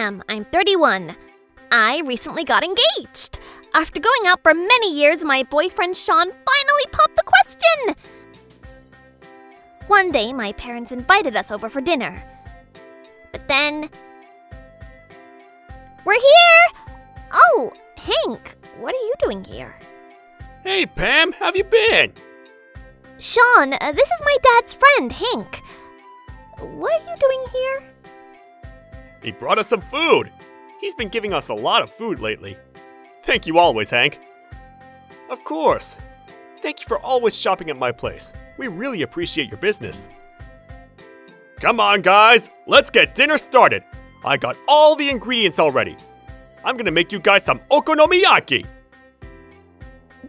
Pam. I'm 31. I recently got engaged. After going out for many years, my boyfriend Sean finally popped the question. One day, my parents invited us over for dinner. But then... We're here! Oh, Hank, what are you doing here? Hey, Pam, how have you been? Sean, this is my dad's friend, Hank. What are you doing here? He brought us some food. He's been giving us a lot of food lately. Thank you always, Hank. Of course. Thank you for always shopping at my place. We really appreciate your business. Come on, guys. Let's get dinner started. I got all the ingredients already. I'm gonna make you guys some okonomiyaki.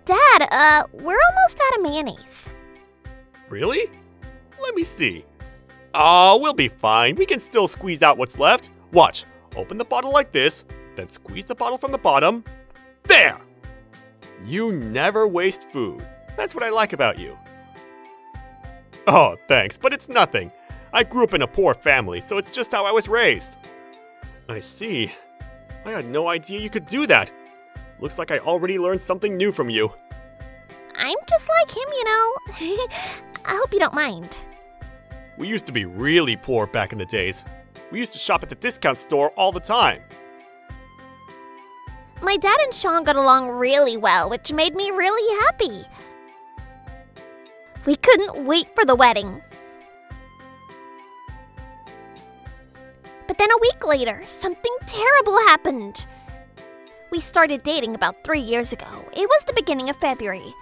Dad, we're almost out of mayonnaise. Really? Let me see. Oh, we'll be fine. We can still squeeze out what's left. Watch. Open the bottle like this, then squeeze the bottle from the bottom. There! You never waste food. That's what I like about you. Oh, thanks, but it's nothing. I grew up in a poor family, so it's just how I was raised. I see. I had no idea you could do that. Looks like I already learned something new from you. I'm just like him, you know. I hope you don't mind. We used to be really poor back in the days. We used to shop at the discount store all the time. My dad and Sean got along really well, which made me really happy. We couldn't wait for the wedding. But then a week later, something terrible happened. We started dating about 3 years ago. It was the beginning of February.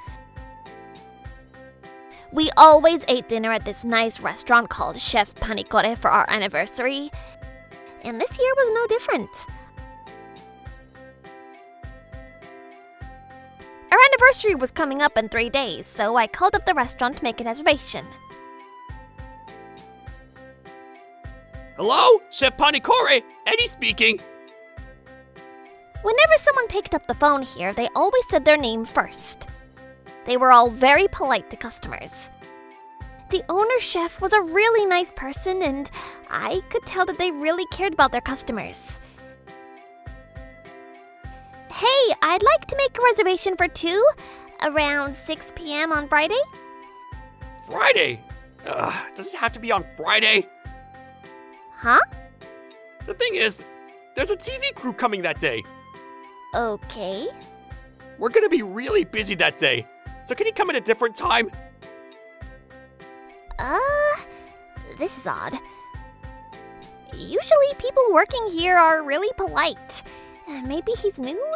We always ate dinner at this nice restaurant called Chef Panicore for our anniversary. And this year was no different. Our anniversary was coming up in 3 days, so I called up the restaurant to make a reservation. Hello? Chef Panicore? Eddie speaking. Whenever someone picked up the phone here, they always said their name first. They were all very polite to customers. The owner chef was a really nice person, and I could tell that they really cared about their customers. Hey, I'd like to make a reservation for 2, around 6 p.m. on Friday. Friday? Does it have to be on Friday? Huh? The thing is, there's a TV crew coming that day. Okay. We're gonna be really busy that day. So can you come at a different time? This is odd. Usually people working here are really polite. Maybe he's new?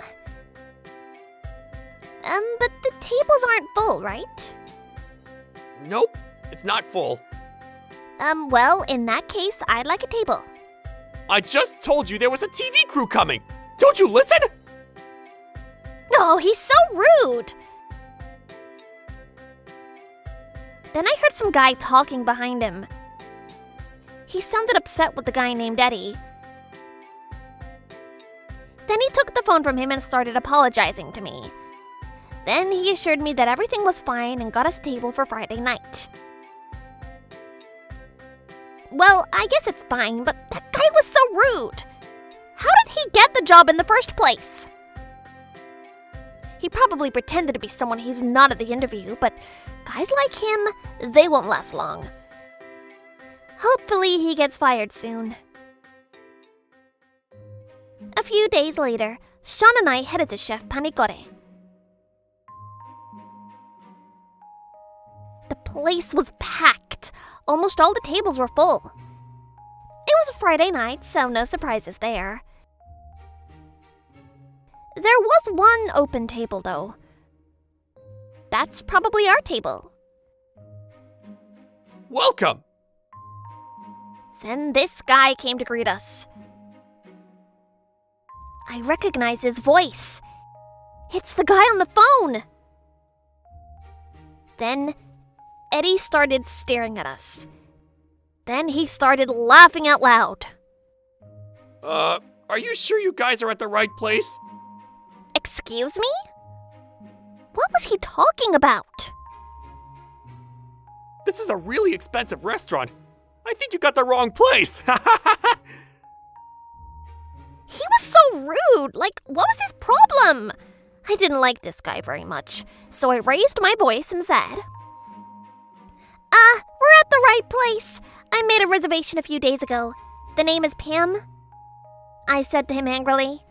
But the tables aren't full, right? Nope, it's not full. Well, in that case, I'd like a table. I just told you there was a TV crew coming. Don't you listen? Oh, he's so rude! Then I heard some guy talking behind him. He sounded upset with the guy named Eddie. Then he took the phone from him and started apologizing to me. Then he assured me that everything was fine and got us a table for Friday night. Well, I guess it's fine, but that guy was so rude. How did he get the job in the first place? He probably pretended to be someone he's not at the interview, but guys like him, they won't last long. Hopefully he gets fired soon. A few days later, Sean and I headed to Chef Panicore. The place was packed. Almost all the tables were full. It was a Friday night, so no surprises there. There was one open table, though. That's probably our table. Welcome! Then this guy came to greet us. I recognize his voice. It's the guy on the phone. Then Eddie started staring at us. Then he started laughing out loud. Are you sure you guys are at the right place? Excuse me? What was he talking about? This is a really expensive restaurant. I think you got the wrong place. He was so rude. Like, what was his problem? I didn't like this guy very much, so I raised my voice and said, we're at the right place. I made a reservation a few days ago. The name is Pam, I said to him angrily.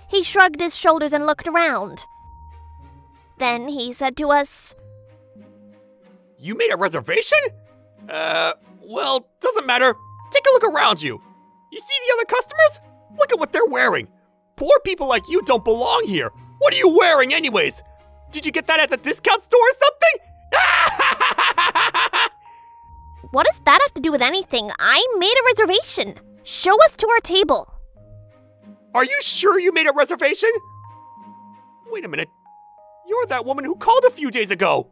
He shrugged his shoulders and looked around. Then he said to us, You made a reservation? Well, doesn't matter. Take a look around you. You see the other customers? Look at what they're wearing. Poor people like you don't belong here. What are you wearing anyways? Did you get that at the discount store or something? What does that have to do with anything? I made a reservation. Show us to our table. Are you sure you made a reservation? Wait a minute. You're that woman who called a few days ago.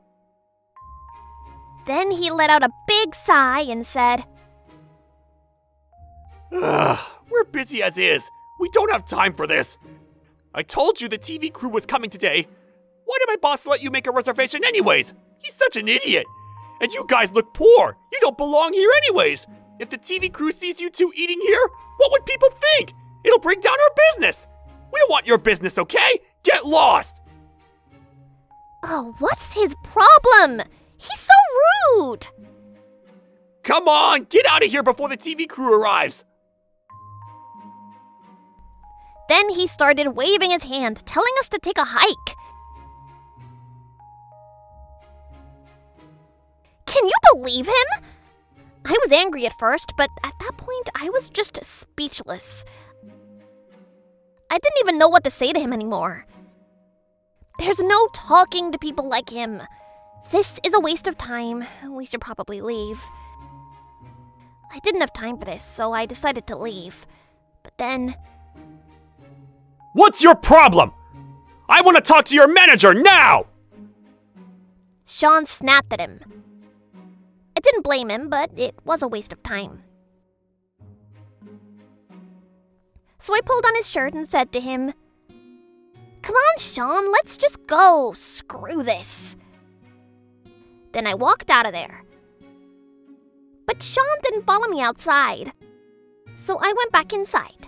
Then he let out a big sigh and said, We're busy as is. We don't have time for this. I told you the TV crew was coming today. Why did my boss let you make a reservation anyways? He's such an idiot. And you guys look poor. You don't belong here anyways. If the TV crew sees you two eating here, what would people think? It'll bring down our business. We don't want your business, okay? Get lost. Oh, what's his problem? He's so rude. Come on, get out of here before the TV crew arrives. Then he started waving his hand, telling us to take a hike. Can you believe him? I was angry at first, but at that point, I was just speechless. I didn't even know what to say to him anymore. There's no talking to people like him. This is a waste of time. We should probably leave. I didn't have time for this, so I decided to leave. But then... What's your problem? I want to talk to your manager now! Sean snapped at him. I didn't blame him, but it was a waste of time. So I pulled on his shirt and said to him, Come on, Sean, let's just go. Screw this. Then I walked out of there. But Sean didn't follow me outside, so I went back inside.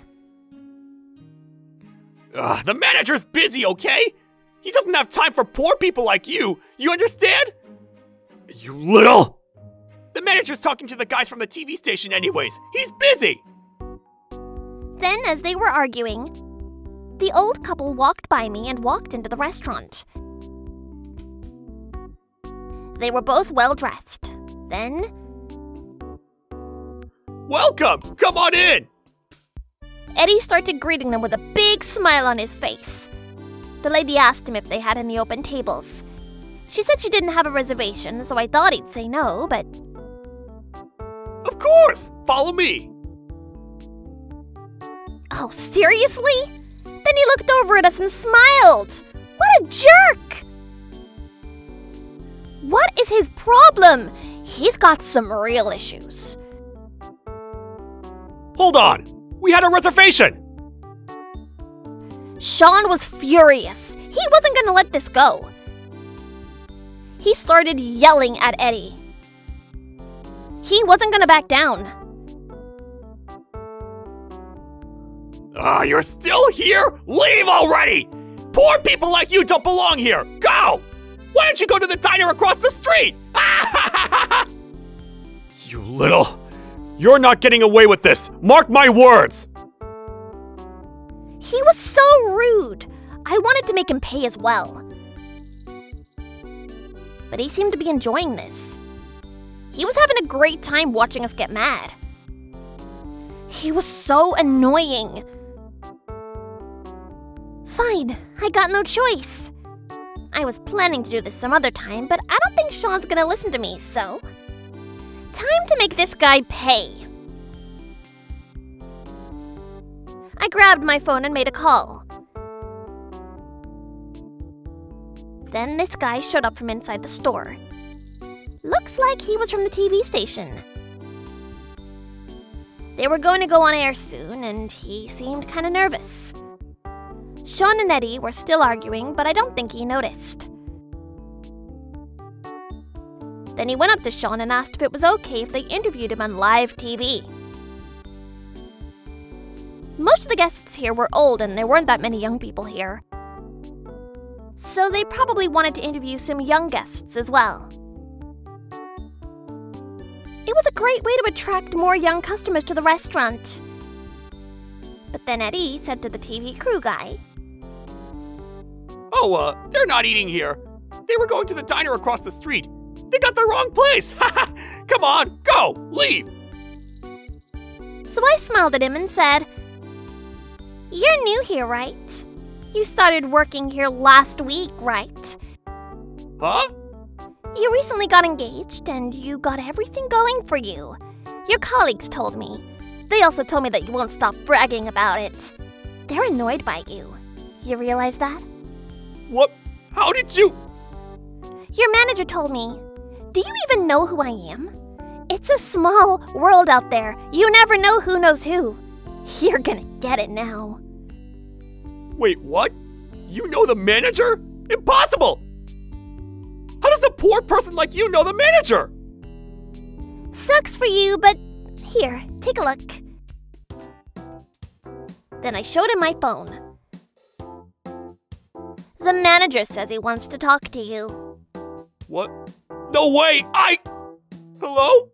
The manager's busy, okay? He doesn't have time for poor people like you. You understand? You little... The manager's talking to the guys from the TV station anyways. He's busy. Then, as they were arguing, the old couple walked by me and walked into the restaurant. They were both well-dressed. Then... Welcome! Come on in! Eddie started greeting them with a big smile on his face. The lady asked him if they had any open tables. She said she didn't have a reservation, so I thought he'd say no, but... Of course! Follow me! Oh, seriously? Then he looked over at us and smiled! What a jerk! What is his problem? He's got some real issues. Hold on! We had a reservation! Sean was furious. He wasn't gonna let this go. He started yelling at Eddie. He wasn't gonna back down. You're still here? Leave already! Poor people like you don't belong here! Go! Why don't you go to the diner across the street? You little... You're not getting away with this! Mark my words! He was so rude. I wanted to make him pay as well. But he seemed to be enjoying this. He was having a great time watching us get mad. He was so annoying. Fine, I got no choice. I was planning to do this some other time, but I don't think Sean's gonna listen to me, so... Time to make this guy pay. I grabbed my phone and made a call. Then this guy showed up from inside the store. Looks like he was from the TV station. They were going to go on air soon, and he seemed kind of nervous. Sean and Eddie were still arguing, but I don't think he noticed. Then he went up to Sean and asked if it was okay if they interviewed him on live TV. the guests here were old and there weren't that many young people here. So they probably wanted to interview some young guests as well. It was a great way to attract more young customers to the restaurant. But then Eddie said to the TV crew guy, Oh, they're not eating here. They were going to the diner across the street. They got the wrong place. Come on, go, leave. So I smiled at him and said, You're new here, right? You started working here last week, right? Huh? You recently got engaged and you got everything going for you. Your colleagues told me. They also told me that you won't stop bragging about it. They're annoyed by you. You realize that? What? How did you? Your manager told me. Do you even know who I am? It's a small world out there. You never know who knows who. You're gonna get it now. Wait, what? You know the manager? Impossible! How does a poor person like you know the manager? Sucks for you, but here, take a look. Then I showed him my phone. The manager says he wants to talk to you. What? No way! Hello?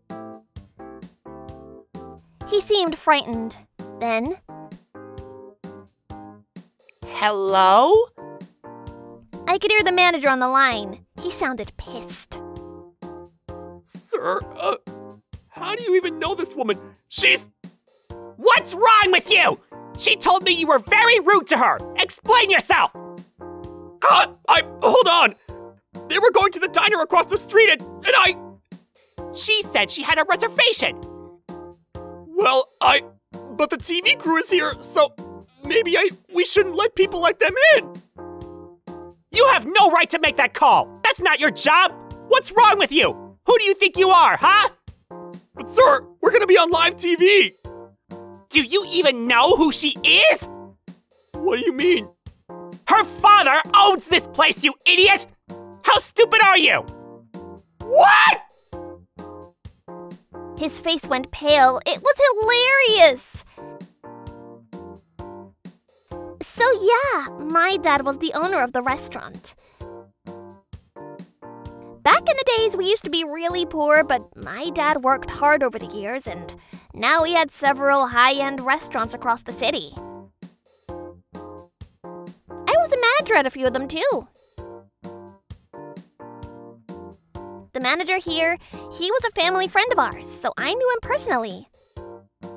He seemed frightened. Then, Hello? I could hear the manager on the line. He sounded pissed. Sir, how do you even know this woman? She's... What's wrong with you? She told me you were very rude to her. Explain yourself. Hold on. They were going to the diner across the street and I... She said she had a reservation. Well, but the TV crew is here, so maybe we shouldn't let people like them in. You have no right to make that call. That's not your job. What's wrong with you? Who do you think you are, huh? But sir, we're gonna be on live TV. Do you even know who she is? What do you mean? Her father owns this place, you idiot! How stupid are you? What? His face went pale. It was hilarious. So yeah, my dad was the owner of the restaurant. Back in the days, we used to be really poor, but my dad worked hard over the years, and now he had several high-end restaurants across the city. I was a manager at a few of them, too. The manager here, he was a family friend of ours, so I knew him personally.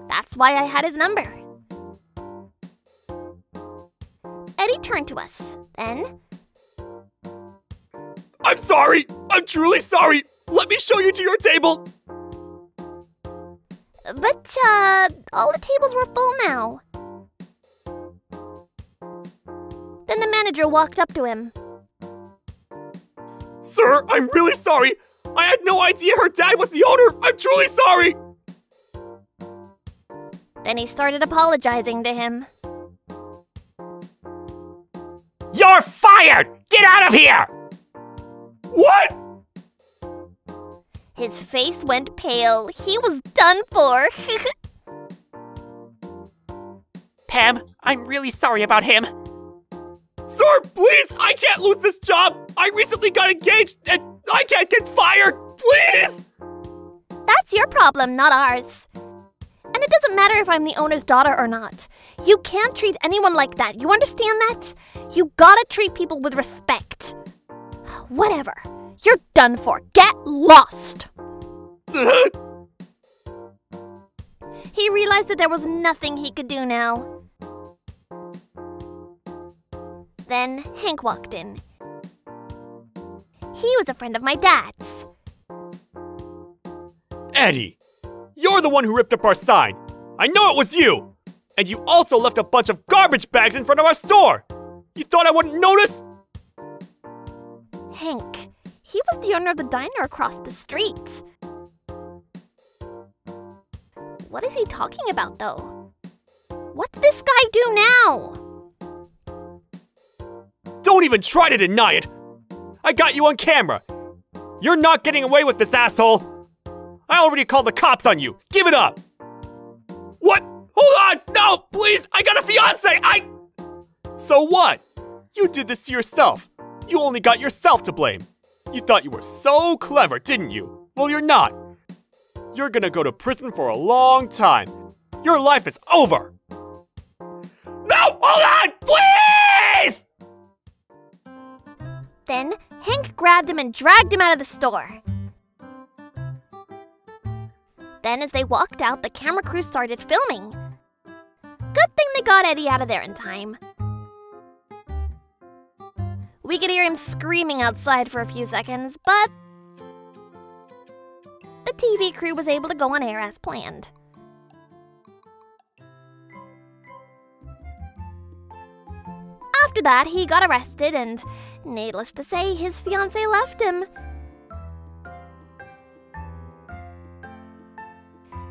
That's why I had his number. Eddie turned to us. Then, I'm sorry. I'm truly sorry. Let me show you to your table. but all the tables were full now. Then the manager walked up to him. Sir, I'm really sorry. I had no idea her dad was the owner. I'm truly sorry. Then he started apologizing to him. You're fired! Get out of here! What? His face went pale. He was done for. Pam, I'm really sorry about him. Sir, please, I can't lose this job. I recently got engaged and I can't get fired. Please! That's your problem, not ours. And it doesn't matter if I'm the owner's daughter or not. You can't treat anyone like that. You understand that? You gotta treat people with respect. Whatever. You're done for. Get lost. He realized that there was nothing he could do now. Then Hank walked in. He was a friend of my dad's. Eddie, you're the one who ripped up our sign. I know it was you. And you also left a bunch of garbage bags in front of our store. You thought I wouldn't notice? Hank, he was the owner of the diner across the street. What is he talking about, though? What did this guy do now? Don't even try to deny it. I got you on camera. You're not getting away with this, asshole. I already called the cops on you. Give it up. What? Hold on! No, please! I got a fiance! So what? You did this to yourself. You only got yourself to blame. You thought you were so clever, didn't you? Well, you're not. You're gonna go to prison for a long time. Your life is over. No, hold on, please! Then Hank grabbed him and dragged him out of the store. Then as they walked out, the camera crew started filming. Good thing they got Eddie out of there in time. We could hear him screaming outside for a few seconds, but the TV crew was able to go on air as planned. After that, he got arrested and, needless to say, his fiancée left him.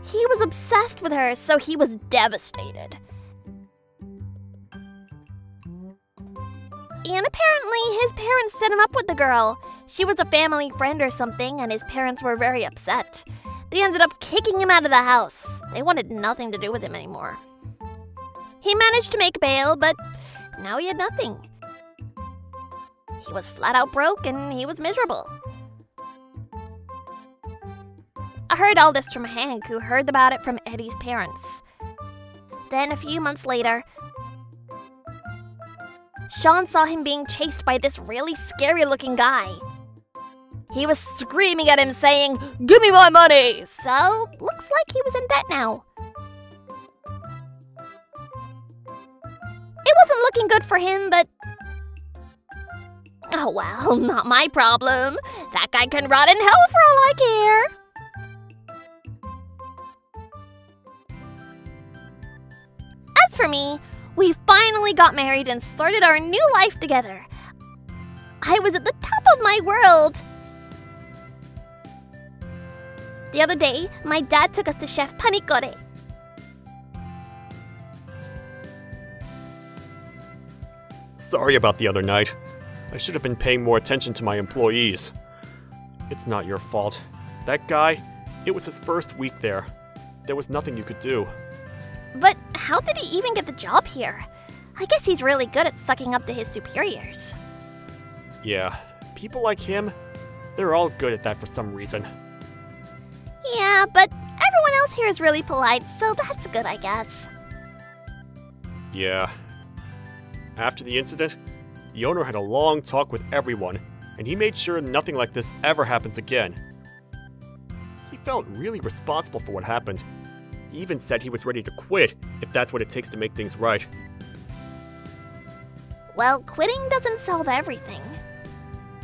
He was obsessed with her, so he was devastated. And apparently, his parents set him up with the girl. She was a family friend or something, and his parents were very upset. They ended up kicking him out of the house. They wanted nothing to do with him anymore. He managed to make bail, but now he had nothing. He was flat out broke, and he was miserable. I heard all this from Hank, who heard about it from Eddie's parents. Then, a few months later, Sean saw him being chased by this really scary-looking guy. He was screaming at him, saying, "Give me my money!" So, looks like he was in debt now. It wasn't looking good for him, but oh well, not my problem. That guy can rot in hell for all I care. As for me, we finally got married and started our new life together. I was at the top of my world. The other day, my dad took us to Chef Panikore. Sorry about the other night. I should have been paying more attention to my employees. It's not your fault. That guy, it was his first week there. There was nothing you could do. But how did he even get the job here? I guess he's really good at sucking up to his superiors. Yeah, people like him, they're all good at that for some reason. Yeah, but everyone else here is really polite, so that's good, I guess. Yeah. After the incident, the owner had a long talk with everyone, and he made sure nothing like this ever happens again. He felt really responsible for what happened. He even said he was ready to quit if that's what it takes to make things right. Well, quitting doesn't solve everything.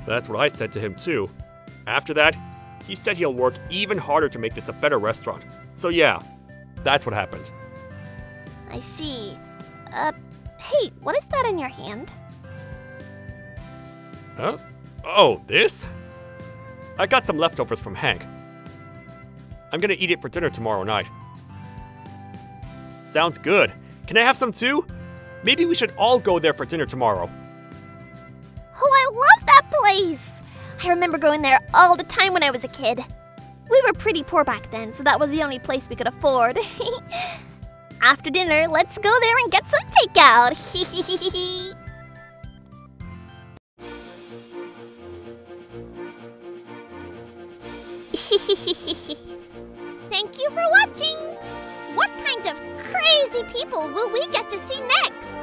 That's what I said to him too. After that, he said he'll work even harder to make this a better restaurant. So yeah, that's what happened. I see. Hey, what is that in your hand? Huh? Oh, this? I got some leftovers from Hank. I'm gonna eat it for dinner tomorrow night. Sounds good. Can I have some too? Maybe we should all go there for dinner tomorrow. Oh, I love that place! I remember going there all the time when I was a kid. We were pretty poor back then, so that was the only place we could afford. After dinner, let's go there and get some takeout. Thank you for watching! What kind of crazy people will we get to see next?